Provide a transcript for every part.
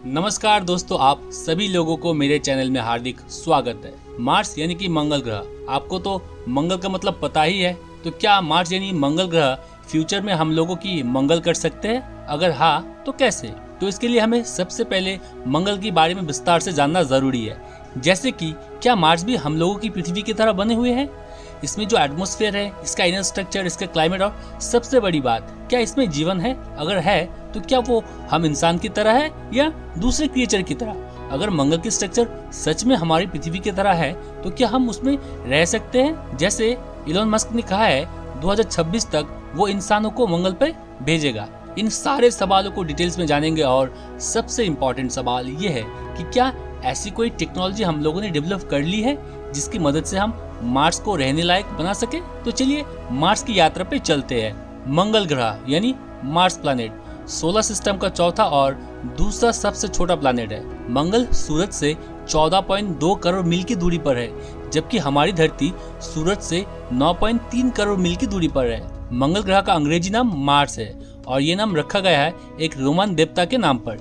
नमस्कार दोस्तों, आप सभी लोगों को मेरे चैनल में हार्दिक स्वागत है। मार्स यानी कि मंगल ग्रह, आपको तो मंगल का मतलब पता ही है। तो क्या मार्स यानी मंगल ग्रह फ्यूचर में हम लोगों की मंगल कर सकते हैं? अगर हाँ तो कैसे? तो इसके लिए हमें सबसे पहले मंगल के बारे में विस्तार से जानना जरूरी है। जैसे कि क्या मार्स भी हम लोगों की पृथ्वी की तरह बने हुए हैं? इसमें जो एटमॉस्फेयर है, इसका इनर स्ट्रक्चर, इसका क्लाइमेट और सबसे बड़ी बात, क्या इसमें जीवन है? अगर है तो क्या वो हम इंसान की तरह है या दूसरे क्रिएचर की तरह? अगर मंगल की स्ट्रक्चर सच में हमारी पृथ्वी की तरह है तो क्या हम उसमें रह सकते हैं? जैसे इलोन मस्क ने कहा है 2026 तक वो इंसानों को मंगल पे भेजेगा। इन सारे सवालों को डिटेल्स में जानेंगे और सबसे इम्पोर्टेंट सवाल ये है कि क्या ऐसी कोई टेक्नोलॉजी हम लोगों ने डेवलप कर ली है जिसकी मदद से हम मार्स को रहने लायक बना सके? तो चलिए मार्स की यात्रा पे चलते हैं। मंगल ग्रह यानी मार्स प्लैनेट सोलर सिस्टम का चौथा और दूसरा सबसे छोटा प्लैनेट है। मंगल सूरज से 14.2 करोड़ मील की दूरी पर है, जबकि हमारी धरती सूरज से 9.3 करोड़ मील की दूरी पर है। मंगल ग्रह का अंग्रेजी नाम मार्स है और ये नाम रखा गया है एक रोमन देवता के नाम पर।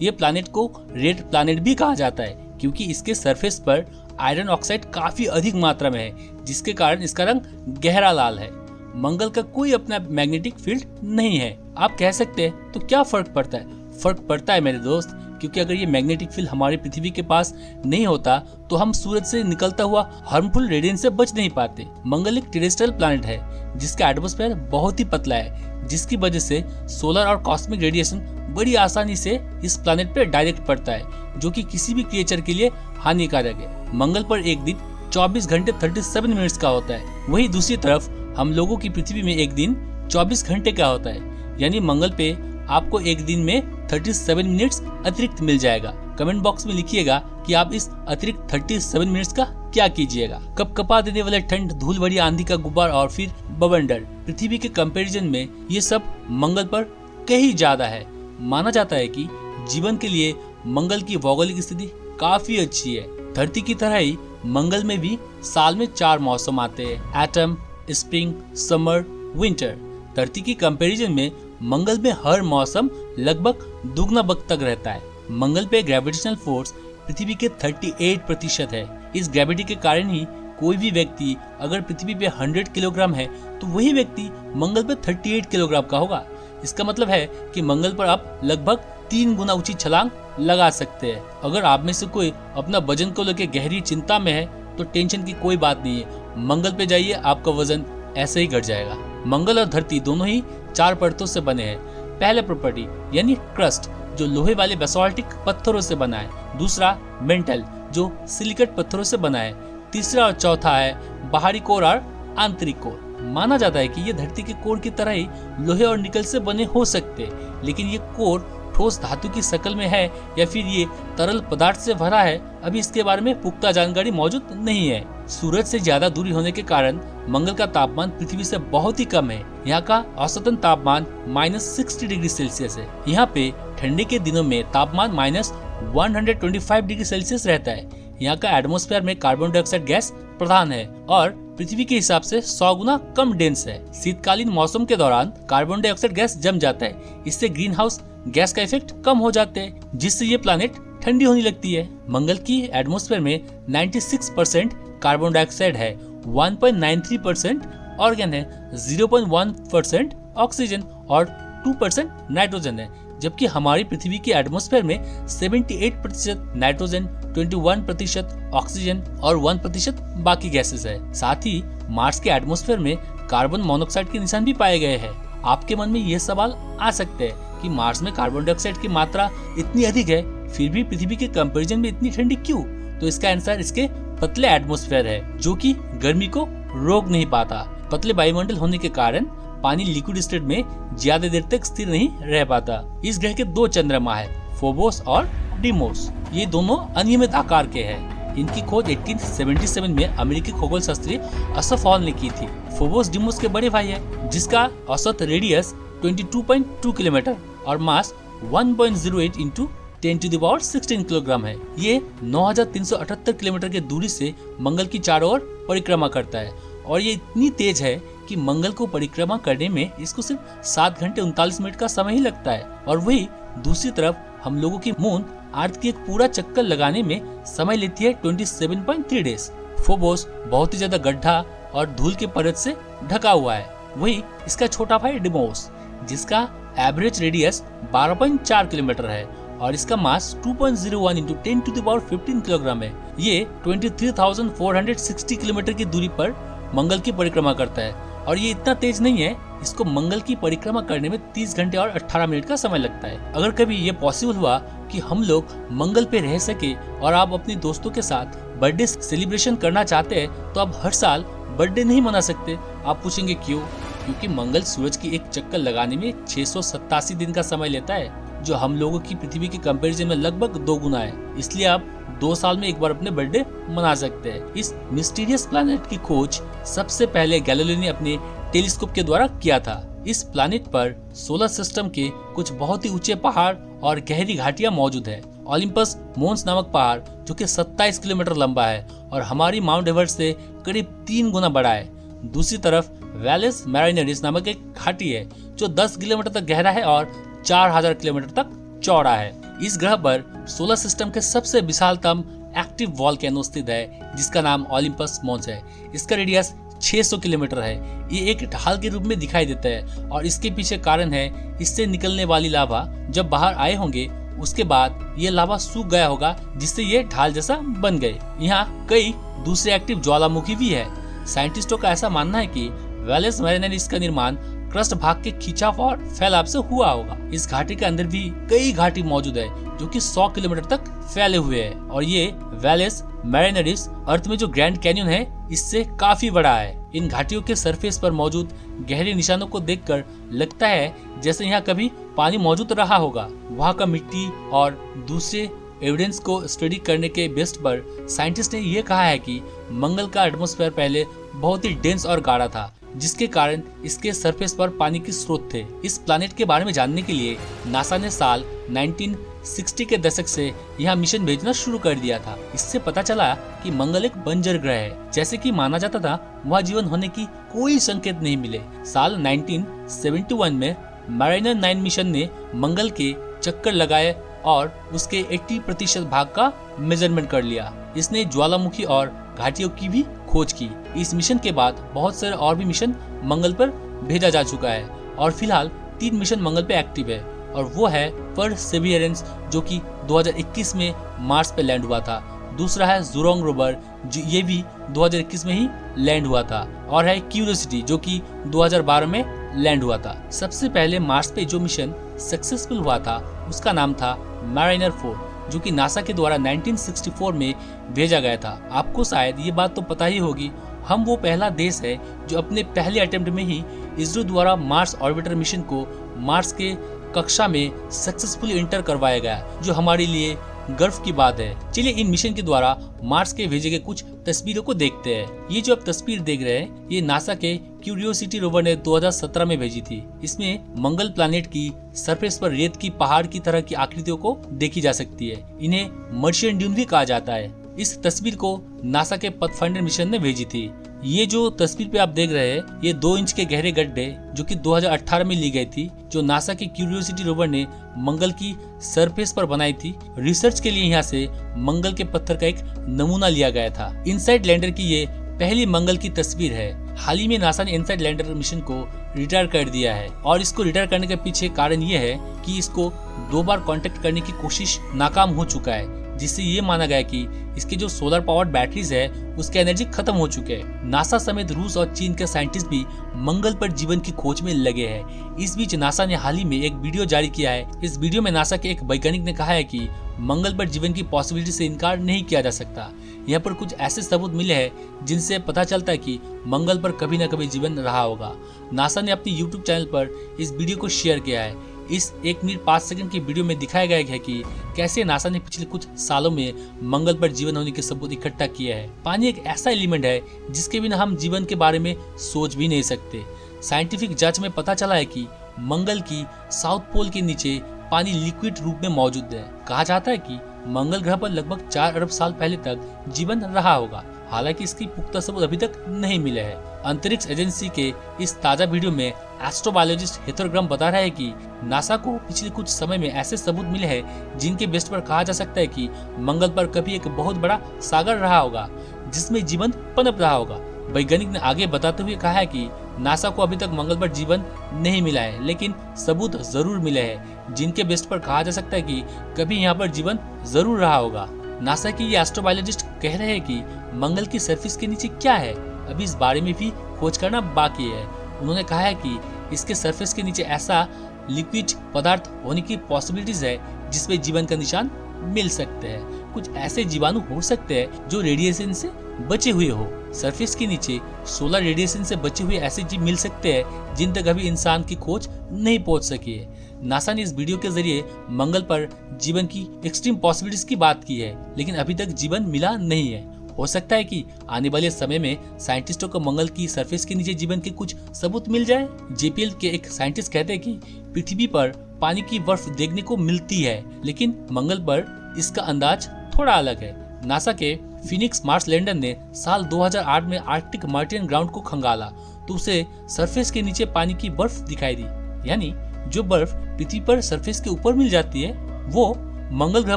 यह प्लैनेट को रेड प्लैनेट भी कहा जाता है क्योंकि इसके सरफेस पर आयरन ऑक्साइड काफी अधिक मात्रा में है, जिसके कारण इसका रंग गहरा लाल है। मंगल का कोई अपना मैग्नेटिक फील्ड नहीं है। आप कह सकते हैं तो क्या फर्क पड़ता है? फर्क पड़ता है मेरे दोस्त, क्योंकि अगर ये मैग्नेटिक फील्ड हमारी पृथ्वी के पास नहीं होता तो हम सूरज से निकलता हुआ हार्मफुल रेडिएशन से बच नहीं पाते। मंगल एक टेरेस्ट्रियल प्लैनेट है जिसका एटमॉस्फेयर बहुत ही पतला है, जिसकी वजह से सोलर और कॉस्मिक रेडिएशन बड़ी आसानी से इस प्लैनेट पे डायरेक्ट पड़ता है, जो कि किसी भी क्रिएचर के लिए हानिकारक है। मंगल पर एक दिन 24 घंटे 37 मिनट्स का होता है, वहीं दूसरी तरफ हम लोगों की पृथ्वी में एक दिन 24 घंटे का होता है। यानी मंगल पे आपको एक दिन में 37 मिनट्स अतिरिक्त मिल जाएगा। कमेंट बॉक्स में लिखिएगा कि आप इस अतिरिक्त 37 मिनट्स का क्या कीजिएगा। कपकपा देने वाले ठंड, धूल भरी आंधी का गुब्बार और फिर बवंडर, पृथ्वी के कंपैरिजन में ये सब मंगल पर कहीं ज्यादा है। माना जाता है कि जीवन के लिए मंगल की भौगोलिक स्थिति काफी अच्छी है। धरती की तरह ही मंगल में भी साल में 4 मौसम आते हैं: एटम, स्प्रिंग, समर, विंटर। धरती की कंपैरिजन में मंगल में हर मौसम लगभग दुगना वक्त तक रहता है। मंगल पे ग्रेविटेशनल फोर्स पृथ्वी के 38% है। इस ग्रेविटी के कारण ही कोई भी व्यक्ति अगर पृथ्वी पे 100 किलोग्राम है तो वही व्यक्ति मंगल पे 38 किलोग्राम का होगा। इसका मतलब है कि मंगल पर आप लगभग 3 गुना ऊंची छलांग लगा सकते हैं। अगर आप में से कोई अपना वजन को लेकर गहरी चिंता में है तो टेंशन की कोई बात नहीं है। मंगल पे जाइए, आपका वजन ऐसे ही घट जाएगा। मंगल और धरती दोनों ही 4 परतों से बने हैं। पहला प्रॉपर्टी यानी क्रस्ट, जो लोहे वाले बेसाल्टिक पत्थरों से बना है। दूसरा मेंटल, जो सिलिकेट पत्थरों से बना है। तीसरा और चौथा है बाहरी कोर और आंतरिक कोर। माना जाता है कि ये धरती के कोर की तरह ही लोहे और निकल से बने हो सकते हैं, लेकिन ये कोर ठोस धातु की शक्ल में है या फिर ये तरल पदार्थ से भरा है, अभी इसके बारे में पुख्ता जानकारी मौजूद नहीं है। सूरज से ज्यादा दूरी होने के कारण मंगल का तापमान पृथ्वी से बहुत ही कम है। यहाँ का औसतन तापमान -60 डिग्री सेल्सियस है। यहाँ पे ठंडी के दिनों में तापमान -125 डिग्री सेल्सियस रहता है। यहाँ का एटमॉस्फेयर में कार्बन डाइऑक्साइड गैस प्रधान है और पृथ्वी के हिसाब से 100 गुना कम डेंस है। शीतकालीन मौसम के दौरान कार्बन डाइऑक्साइड गैस जम जाता है। इससे ग्रीन हाउस गैस का इफेक्ट कम हो जाते हैं, जिससे ये प्लैनेट ठंडी होने लगती है। मंगल की एटमॉस्फेयर में 96% कार्बन डाइऑक्साइड है, 1.93% ऑर्गन है, 0.1% ऑक्सीजन और 2% नाइट्रोजन है। जबकि हमारी पृथ्वी की एटमॉस्फेयर में 78% नाइट्रोजन, 21% ऑक्सीजन और 1% बाकी गैसेस है। साथ ही मार्स के एटमॉस्फेयर में कार्बन मोनोऑक्साइड के निशान भी पाए गए हैं। आपके मन में ये सवाल आ सकते हैं कि मार्स में कार्बन डाइऑक्साइड की मात्रा इतनी अधिक है, फिर भी पृथ्वी के कंपैरिजन में इतनी ठंडी क्यों? तो इसका आंसर इसके पतले एटमॉस्फेयर है, जो कि गर्मी को रोक नहीं पाता। पतले वायुमंडल होने के कारण पानी लिक्विड स्टेट में ज्यादा देर तक स्थिर नहीं रह पाता। इस ग्रह के 2 चंद्रमा है, फोबोस और डिमोस। ये दोनों अनियमित आकार के हैं। इनकी खोज 1877 में अमेरिकी खगोल शास्त्री असफ हॉल ने की थी। फोबोस डिमोस के बड़े भाई है, जिसका औसत रेडियस 22.2 किलोमीटर और मास 1.08 इंटू 10⁻16 किलोग्राम है। ये 9378 किलोमीटर की दूरी से मंगल की चारों ओर परिक्रमा करता है और ये इतनी तेज है कि मंगल को परिक्रमा करने में इसको सिर्फ 7 घंटे 39 मिनट का समय ही लगता है। और वही दूसरी तरफ हम लोगों की मून अर्थ की एक पूरा चक्कर लगाने में समय लेती है 27.3 डेज। फोबोस बहुत ही ज्यादा गड्ढा और धूल के परत से ढका हुआ है। वही इसका छोटा भाई डिमोस, जिसका एवरेज रेडियस 12.4 किलोमीटर है और इसका मास 2.01 इंटू 10⁻15 किलोग्राम है। ये 23,460 किलोमीटर की दूरी पर मंगल की परिक्रमा करता है और ये इतना तेज नहीं है, इसको मंगल की परिक्रमा करने में 30 घंटे और 18 मिनट का समय लगता है। अगर कभी ये पॉसिबल हुआ कि हम लोग मंगल पे रह सके और आप अपने दोस्तों के साथ बर्थडे सेलिब्रेशन करना चाहते हैं तो आप हर साल बर्थडे नहीं मना सकते। आप पूछेंगे क्यों? क्योंकि मंगल सूरज की एक चक्कर लगाने में 687 दिन का समय लेता है, जो हम लोगों की पृथ्वी के कंपैरिजन में लगभग 2 गुना है। इसलिए आप 2 साल में एक बार अपने बर्थडे मना सकते हैं। इस मिस्टीरियस प्लैनेट की खोज सबसे पहले गैलीलियो ने अपने टेलीस्कोप के द्वारा किया था। इस प्लैनेट पर सोलर सिस्टम के कुछ बहुत ही ऊंचे पहाड़ और गहरी घाटियां मौजूद है। ओलंपस मोन्स नामक पहाड़ जो कि 27 किलोमीटर लंबा है और हमारी माउंट एवरेस्ट से करीब 3 गुना बड़ा है। दूसरी तरफ वैलेस मैरिनेरिस नामक एक घाटी है जो 10 किलोमीटर तक गहरा है और 4000 किलोमीटर तक चौड़ा है। इस ग्रह पर सोलर सिस्टम के सबसे विशालतम एक्टिव वॉल्केनो स्थित है, जिसका नाम ओलंपस मोन्स है। इसका रेडियस 600 किलोमीटर है। ये एक ढाल के रूप में दिखाई देता है और इसके पीछे कारण है इससे निकलने वाली लावा जब बाहर आए होंगे उसके बाद ये लावा सूख गया होगा, जिससे ये ढाल जैसा बन गए। यहाँ कई दूसरे एक्टिव ज्वालामुखी भी है। साइंटिस्टों का ऐसा मानना है कि वैलेस मैरिनेरिस का निर्माण क्रस्ट भाग के खिंचाव और फैलाव से हुआ होगा। इस घाटी के अंदर भी कई घाटी मौजूद है जो कि 100 किलोमीटर तक फैले हुए हैं और ये वैलेस मैरिनेरिस अर्थ में जो ग्रैंड कैन्यन है इससे काफी बड़ा है। इन घाटियों के सरफेस पर मौजूद गहरे निशानों को देखकर लगता है जैसे यहाँ कभी पानी मौजूद रहा होगा। वहाँ का मिट्टी और दूसरे एविडेंस को स्टडी करने के बेस पर साइंटिस्ट ने यह कहा है कि मंगल का एटमॉस्फेयर पहले बहुत ही डेंस और गाढ़ा था, जिसके कारण इसके सरफेस पर पानी के स्रोत थे। इस प्लैनेट के बारे में जानने के लिए नासा ने साल 1960 के दशक से यहाँ मिशन भेजना शुरू कर दिया था। इससे पता चला कि मंगल एक बंजर ग्रह है, जैसे कि माना जाता था। वहाँ जीवन होने की कोई संकेत नहीं मिले। साल 1971 में मैरिनर 9 मिशन ने मंगल के चक्कर लगाए और उसके 80% भाग का मेजरमेंट कर लिया। इसने ज्वालामुखी और घाटियों की भी खोज की। इस मिशन के बाद बहुत सारे और भी मिशन मंगल पर भेजा जा चुका है और फिलहाल 3 मिशन मंगल पे एक्टिव है और वो है परसेवियरेंस जो कि 2021 में मार्स पे लैंड हुआ था। दूसरा है ज़ुरोंग रोवर जो ये भी 2021 में ही लैंड हुआ था और है क्यूरियोसिटी जो कि 2012 में लैंड हुआ था। सबसे पहले मार्स पे जो मिशन सक्सेसफुल हुआ था उसका नाम था मैरिनर 4 जो कि नासा के द्वारा 1964 में भेजा गया था। आपको शायद ये बात तो पता ही होगी, हम वो पहला देश है जो अपने पहले अटेम्प्ट में ही इसरो द्वारा मार्स ऑर्बिटर मिशन को मार्स के कक्षा में सक्सेसफुली इंटर करवाया गया, जो हमारे लिए गर्व की बात है। चलिए इन मिशन के द्वारा मार्स के भेजे गए कुछ तस्वीरों को देखते हैं। ये जो आप तस्वीर देख रहे हैं ये नासा के क्यूरियोसिटी रोवर ने 2017 में भेजी थी। इसमें मंगल प्लैनेट की सरफेस पर रेत की पहाड़ की तरह की आकृतियों को देखी जा सकती है। इन्हें मर्शियन ड्यून भी कहा जाता है। इस तस्वीर को नासा के पाथफाइंडर मिशन ने भेजी थी। ये जो तस्वीर पे आप देख रहे हैं ये 2 इंच के गहरे गड्ढे जो कि 2018 में ली गई थी, जो नासा के क्यूरियोसिटी रोवर ने मंगल की सरफेस पर बनाई थी। रिसर्च के लिए यहाँ से मंगल के पत्थर का एक नमूना लिया गया था। इनसाइड लैंडर की ये पहली मंगल की तस्वीर है। हाल ही में नासा ने इनसाइड लैंडर मिशन को रिटायर कर दिया है और इसको रिटायर करने के पीछे कारण ये है कि इसको 2 बार कांटेक्ट करने की कोशिश नाकाम हो चुका है, जिससे ये माना गया कि इसके जो सोलर पावर्ड बैटरीज है उसकी एनर्जी खत्म हो चुके हैं। नासा समेत रूस और चीन के साइंटिस्ट भी मंगल पर जीवन की खोज में लगे हैं। इस बीच नासा ने हाल ही में एक वीडियो जारी किया है। इस वीडियो में नासा के एक वैज्ञानिक ने कहा है कि मंगल पर जीवन की पॉसिबिलिटी से इनकार नहीं किया जा सकता। यहाँ पर कुछ ऐसे सबूत मिले हैं जिनसे पता चलता है कि मंगल पर कभी न कभी जीवन रहा होगा। नासा ने अपने यूट्यूब चैनल पर इस वीडियो को शेयर किया है। इस 1 मिनट 5 सेकंड की वीडियो में दिखाया गया है कि कैसे नासा ने पिछले कुछ सालों में मंगल पर जीवन होने के सबूत इकट्ठा किया है। पानी एक ऐसा एलिमेंट है जिसके बिना हम जीवन के बारे में सोच भी नहीं सकते। साइंटिफिक जांच में पता चला है कि मंगल की साउथ पोल के नीचे पानी लिक्विड रूप में मौजूद है। कहा जाता है कि मंगल ग्रह पर लगभग 4 अरब साल पहले तक जीवन रहा होगा। हालांकि इसकी पुख्ता सबूत अभी तक नहीं मिले हैं। अंतरिक्ष एजेंसी के इस ताजा वीडियो में एस्ट्रोबायोलॉजिस्ट हेथर ग्राम बता रहे हैं कि नासा को पिछले कुछ समय में ऐसे सबूत मिले हैं जिनके बेस पर कहा जा सकता है कि मंगल पर कभी एक बहुत बड़ा सागर रहा होगा जिसमें जीवन पनप रहा होगा। वैज्ञानिक ने आगे बताते हुए कहा है कि नासा को अभी तक मंगल पर जीवन नहीं मिला है, लेकिन सबूत जरूर मिले हैं जिनके बेस पर कहा जा सकता है कि कभी यहाँ पर जीवन जरूर रहा होगा। नासा की ये एस्ट्रोबायोलॉजिस्ट कह रहे हैं कि मंगल की सरफेस के नीचे क्या है अभी इस बारे में भी खोज करना बाकी है। उन्होंने कहा है कि इसके सरफेस के नीचे ऐसा लिक्विड पदार्थ होने की पॉसिबिलिटीज है जिसमें जीवन का निशान मिल सकते हैं। कुछ ऐसे जीवाणु हो सकते हैं जो रेडिएशन से बचे हुए हो। सरफेस के नीचे सोलर रेडिएशन से बचे हुए ऐसे जीव मिल सकते हैं जिन तक अभी इंसान की खोज नहीं पहुंच सकी है। नासा ने इस वीडियो के जरिए मंगल पर जीवन की एक्सट्रीम पॉसिबिलिटीज की बात की है, लेकिन अभी तक जीवन मिला नहीं है। हो सकता है कि आने वाले समय में साइंटिस्टों को मंगल की सरफेस के नीचे जीवन के कुछ सबूत मिल जाए। जेपीएल के एक साइंटिस्ट कहते हैं कि पृथ्वी पर पानी की बर्फ देखने को मिलती है, लेकिन मंगल पर इसका अंदाज थोड़ा अलग है। नासा के फिनिक्स मार्स लैंडर ने साल 2008 में आर्कटिक मार्टियन ग्राउंड को खंगाला तो उसे सरफेस के नीचे पानी की बर्फ दिखाई दी, यानी जो बर्फ पृथ्वी पर सरफेस के ऊपर मिल जाती है वो मंगल ग्रह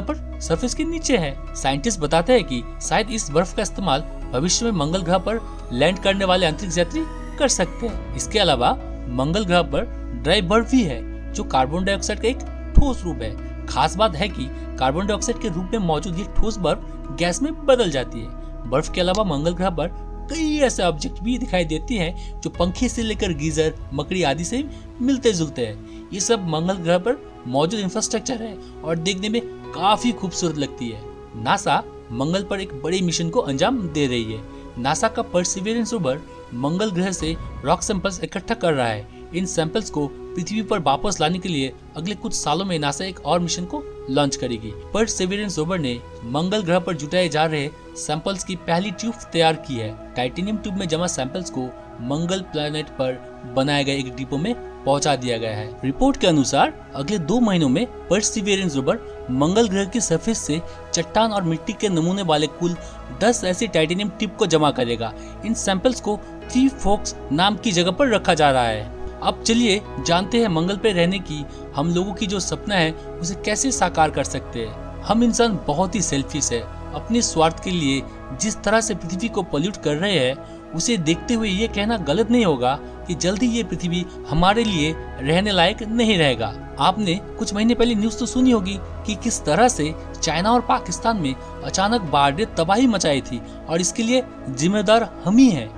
पर सरफेस के नीचे है। साइंटिस्ट बताते हैं कि शायद इस बर्फ का इस्तेमाल भविष्य में मंगल ग्रह पर लैंड करने वाले अंतरिक्ष यात्री कर सकते हैं। इसके अलावा मंगल ग्रह पर ड्राई बर्फ भी है जो कार्बन डाइऑक्साइड का एक ठोस रूप है। खास बात है कि कार्बन डाइऑक्साइड के रूप में मौजूद ये ठोस बर्फ गैस में बदल जाती है। बर्फ के अलावा मंगल ग्रह पर कई ऐसे ऑब्जेक्ट भी दिखाई देते हैं जो पंखे से लेकर गीजर, मकड़ी आदि से मिलते जुलते हैं। ये सब मंगल ग्रह पर मौजूद इंफ्रास्ट्रक्चर है और देखने में काफी खूबसूरत लगती है। नासा मंगल पर एक बड़े मिशन को अंजाम दे रही है। नासा का परसिवियरेंस रोवर मंगल ग्रह से रॉक सैंपल्स इकट्ठा कर रहा है। इन सैंपल्स को पृथ्वी पर वापस लाने के लिए अगले कुछ सालों में नासा एक और मिशन को लॉन्च करेगी। परसिवियरेंस रोवर ने मंगल ग्रह पर जुटाए जा रहे सैंपल्स की पहली ट्यूब तैयार की है। टाइटेनियम ट्यूब में जमा सैंपल्स को मंगल प्लैनेट पर बनाए गए एक डिपो में पहुंचा दिया गया है। रिपोर्ट के अनुसार अगले 2 महीनों में परसिवियरेंस रोवर मंगल ग्रह की सरफेस से चट्टान और मिट्टी के नमूने वाले कुल 10 ऐसी टाइटेनियम टिप को जमा करेगा। इन सैंपल्स को थ्री फोक्स नाम की जगह पर रखा जा रहा है। अब चलिए जानते हैं मंगल पर रहने की हम लोगों की जो सपना है उसे कैसे साकार कर सकते हैं। हम इंसान बहुत ही सेल्फिश है। अपने स्वार्थ के लिए जिस तरह से पृथ्वी को पॉल्यूट कर रहे हैं उसे देखते हुए ये कहना गलत नहीं होगा कि जल्दी ये पृथ्वी हमारे लिए रहने लायक नहीं रहेगा। आपने कुछ महीने पहले न्यूज़ तो सुनी होगी कि किस तरह से चाइना और पाकिस्तान में अचानक बाढ़ ने तबाही मचाई थी और इसके लिए जिम्मेदार हम ही हैं।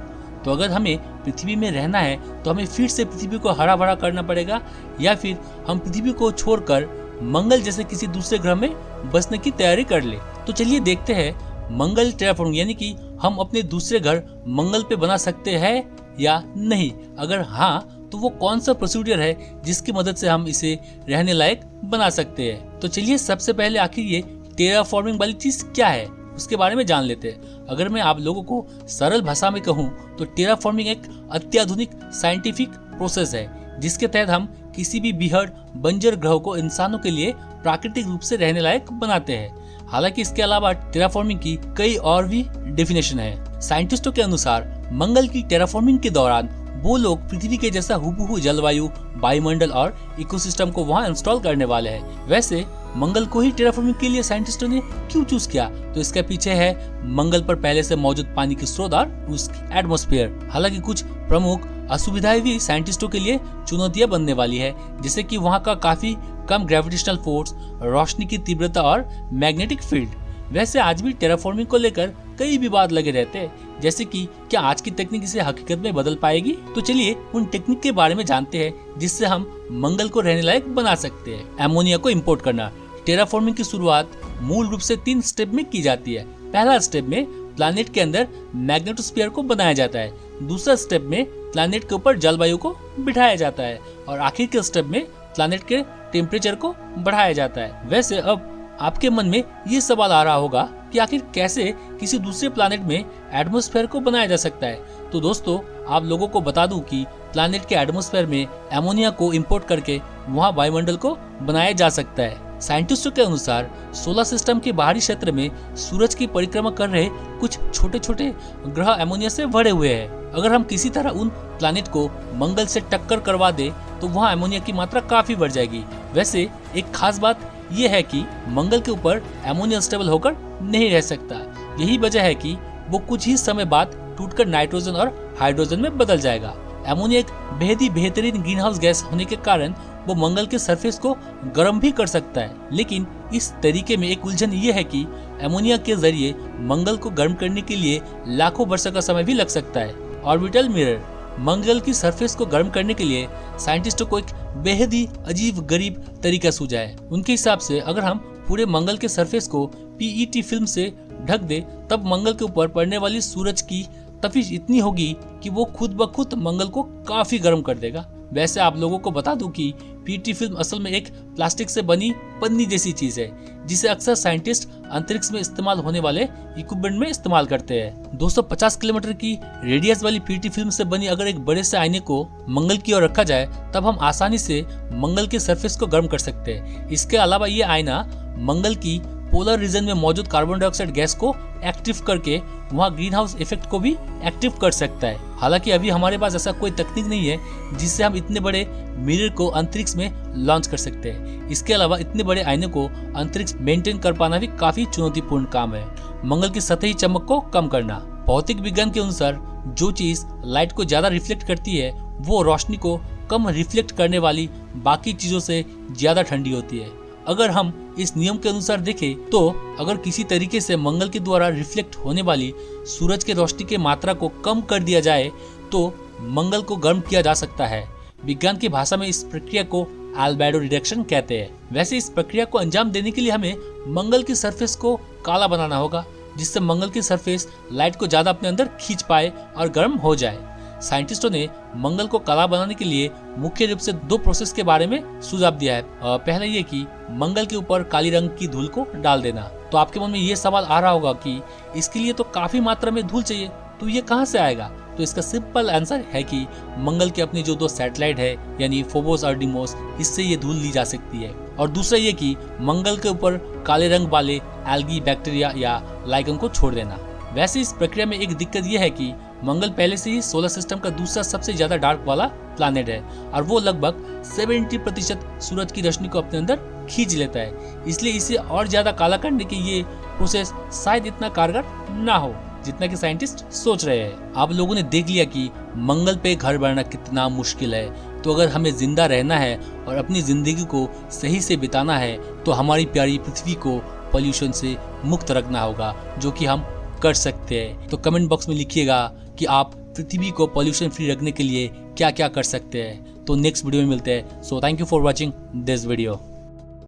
तो अगर हमें पृथ्वी में रहना है तो हमें फिर से पृथ्वी को हरा भरा करना पड़ेगा या फिर हम पृथ्वी को छोड़कर मंगल जैसे किसी दूसरे ग्रह में बसने की तैयारी कर ले। तो चलिए देखते हैं मंगल टेराफॉर्मिंग यानी कि हम अपने दूसरे घर मंगल पे बना सकते हैं या नहीं। अगर हाँ तो वो कौन सा प्रोसीजर है जिसकी मदद से हम इसे रहने लायक बना सकते हैं। तो चलिए सबसे पहले आखिर ये टेराफॉर्मिंग वाली चीज क्या है उसके बारे में जान लेते हैं। अगर मैं आप लोगों को सरल भाषा में कहूँ तो टेराफॉर्मिंग एक अत्याधुनिक साइंटिफिक प्रोसेस है जिसके तहत हम किसी भी बीहड़ बंजर ग्रह को इंसानों के लिए प्राकृतिक रूप से रहने लायक बनाते हैं। हालांकि इसके अलावा टेराफॉर्मिंग की कई और भी डेफिनेशन है। साइंटिस्टों के अनुसार मंगल की टेराफॉर्मिंग के दौरान वो लोग पृथ्वी के जैसा हुबहू जलवायु, वायुमंडल और इकोसिस्टम को वहां इंस्टॉल करने वाले हैं। वैसे मंगल को ही टेराफॉर्मिंग के लिए साइंटिस्टों ने क्यों चूज किया, तो इसके पीछे है मंगल पर पहले से मौजूद पानी की स्रोत और उसकी एटमॉस्फेयर। हालांकि कुछ प्रमुख असुविधाएं भी साइंटिस्टों के लिए चुनौतियां बनने वाली है, जैसे कि वहां का काफी कम ग्रेविटेशनल फोर्स, रोशनी की तीव्रता और मैग्नेटिक फील्ड। वैसे आज भी टेराफॉर्मिंग को लेकर कई विवाद लगे रहते हैं, जैसे कि क्या आज की टेक्निक इसे हकीकत में बदल पाएगी। तो चलिए उन टेक्निक के बारे में जानते हैं जिससे हम मंगल को रहने लायक बना सकते हैं। एमोनिया को इंपोर्ट करना। टेराफॉर्मिंग की शुरुआत मूल रूप से 3 स्टेप में की जाती है। पहला स्टेप में प्लैनेट के अंदर मैग्नेटोस्फीयर को बनाया जाता है। दूसरा स्टेप में प्लैनेट के ऊपर जलवायु को बिठाया जाता है और आखिर के स्टेप में प्लैनेट के टेम्परेचर को बढ़ाया जाता है। वैसे अब आपके मन में ये सवाल आ रहा होगा कि आखिर कैसे किसी दूसरे प्लैनेट में एटमॉस्फेयर को बनाया जा सकता है। तो दोस्तों आप लोगों को बता दूं कि प्लैनेट के एटमॉस्फेयर में एमोनिया को इंपोर्ट करके वहां वायुमंडल को बनाया जा सकता है। साइंटिस्टों के अनुसार सोलर सिस्टम के बाहरी क्षेत्र में सूरज की परिक्रमा कर रहे कुछ छोटे छोटे ग्रह अमोनिया से भरे हुए हैं। अगर हम किसी तरह उन प्लैनेट को मंगल से टक्कर करवा दे तो वहाँ अमोनिया की मात्रा काफी बढ़ जाएगी। वैसे एक खास बात यह है कि मंगल के ऊपर अमोनिया स्टेबल होकर नहीं रह सकता। यही वजह है कि वो कुछ ही समय बाद टूटकर नाइट्रोजन और हाइड्रोजन में बदल जाएगा। अमोनिया एक बेहद ही बेहतरीन ग्रीन हाउस गैस होने के कारण वो मंगल के सरफेस को गर्म भी कर सकता है। लेकिन इस तरीके में एक उलझन ये है कि अमोनिया के जरिए मंगल को गर्म करने के लिए लाखों वर्षों का समय भी लग सकता है। ऑर्बिटल मिरर मंगल की सरफेस को गर्म करने के लिए साइंटिस्टों को एक बेहद ही अजीब गरीब तरीका सूझा है। उनके हिसाब से अगर हम पूरे मंगल के सरफेस को पीईटी फिल्म से ढक दे तब मंगल के ऊपर पड़ने वाली सूरज की तपिश इतनी होगी कि वो खुद ब खुद मंगल को काफी गर्म कर देगा। वैसे आप लोगों को बता दूं कि पीईटी फिल्म असल में एक प्लास्टिक से बनी पन्नी जैसी चीज है जिसे अक्सर साइंटिस्ट अंतरिक्ष में इस्तेमाल होने वाले इक्विपमेंट में इस्तेमाल करते हैं। 250 किलोमीटर की रेडियस वाली पीईटी फिल्म से बनी अगर एक बड़े से आईने को मंगल की ओर रखा जाए तब हम आसानी से मंगल के सरफेस को गर्म कर सकते हैं। इसके अलावा ये आईना मंगल की पोलर रीजन में मौजूद कार्बन डाइऑक्साइड गैस को एक्टिव करके वहाँ ग्रीन हाउस इफेक्ट को भी एक्टिव कर सकता है। हालांकि अभी हमारे पास ऐसा कोई तकनीक नहीं है जिससे हम इतने बड़े मिरर को अंतरिक्ष में लॉन्च कर सकते हैं। इसके अलावा इतने बड़े आईने को अंतरिक्ष मेंटेन कर पाना भी काफी चुनौतीपूर्ण काम है। मंगल की सतही चमक को कम करना। भौतिक विज्ञान के अनुसार जो चीज लाइट को ज्यादा रिफ्लेक्ट करती है वो रोशनी को कम रिफ्लेक्ट करने वाली बाकी चीजों से ज्यादा ठंडी होती है। अगर हम इस नियम के अनुसार देखें तो अगर किसी तरीके से मंगल के द्वारा रिफ्लेक्ट होने वाली सूरज के रोशनी की मात्रा को कम कर दिया जाए तो मंगल को गर्म किया जा सकता है। विज्ञान की भाषा में इस प्रक्रिया को अल्बेडो रिडक्शन कहते हैं। वैसे इस प्रक्रिया को अंजाम देने के लिए हमें मंगल की सरफेस को काला बनाना होगा जिससे मंगल की सरफेस लाइट को ज्यादा अपने अंदर खींच पाए और गर्म हो जाए। साइंटिस्टों ने मंगल को काला बनाने के लिए मुख्य रूप से 2 प्रोसेस के बारे में सुझाव दिया है। पहला ये कि मंगल के ऊपर काली रंग की धूल को डाल देना। तो आपके मन में ये सवाल आ रहा होगा कि इसके लिए तो काफी मात्रा में धूल चाहिए, तो ये कहाँ से आएगा? तो इसका सिंपल आंसर है कि मंगल के अपने जो 2 सैटेलाइट है यानी फोबोस और डिमोस, इससे ये धूल ली जा सकती है। और दूसरा ये कि मंगल के ऊपर काले रंग वाले एल्गी, बैक्टीरिया या लाइकन को छोड़ देना। वैसे इस प्रक्रिया में एक दिक्कत यह है कि मंगल पहले से ही सोलर सिस्टम का दूसरा सबसे ज्यादा डार्क वाला प्लैनेट है और वो लगभग 70% सूरज की रोशनी को अपने अंदर खींच लेता है। इसलिए इसे और ज्यादा काला करने की ये प्रोसेस शायद इतना कारगर ना हो जितना कि साइंटिस्ट सोच रहे हैं। आप लोगों ने देख लिया कि मंगल पे घर बनाना कितना मुश्किल है। तो अगर हमें जिंदा रहना है और अपनी जिंदगी को सही से बिताना है तो हमारी प्यारी पृथ्वी को पोल्यूशन से मुक्त रखना होगा, जो कि हम कर सकते हैं। तो कमेंट बॉक्स में लिखिएगा कि आप पृथ्वी को पोल्यूशन फ्री रखने के लिए क्या क्या कर सकते हैं। तो नेक्स्ट वीडियो में मिलते हैं। So thank you for watching this video.